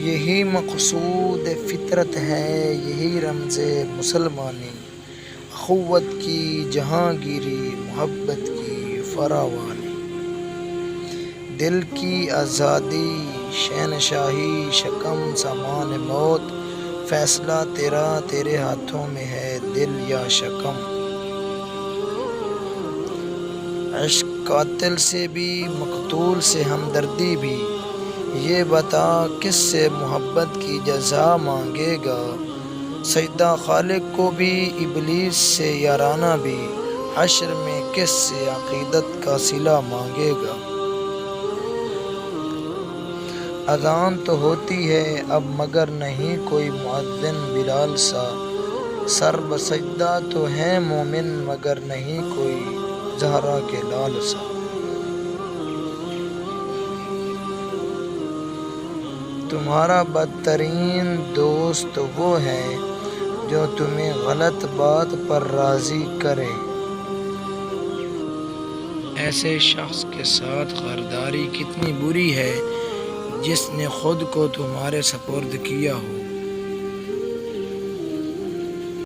یہی مقصود فطرت ہے، یہی رمز مسلمانی، اخوت کی جہانگیری، محبت کی فراوانی، دل کی آزادی، شہنشاہی، شکم سامان موت، فیصلہ تیرا، تیرے ہاتھوں میں ہے دل یا شکم۔ عشق قاتل سے بھی، مقتول سے ہمدردی بھی، یہ بتا کس سے محبت کی جزا مانگے گا؟ سجدہ خالق کو بھی، ابلیس سے یارانہ بھی، حشر میں کس سے عقیدت کا صلہ مانگے گا؟ اذان تو ہوتی ہے اب مگر نہیں کوئی مؤذن بلال سا، سر بسجدہ تو ہیں مومن مگر نہیں کوئی زہرا کے لال سا۔ تمہارا بدترین دوست وہ ہے جو تمہیں غلط بات پر راضی کرے، ایسے شخص کے ساتھ غداری کتنی بری ہے جس نے خود کو تمہارے سپرد کیا ہو۔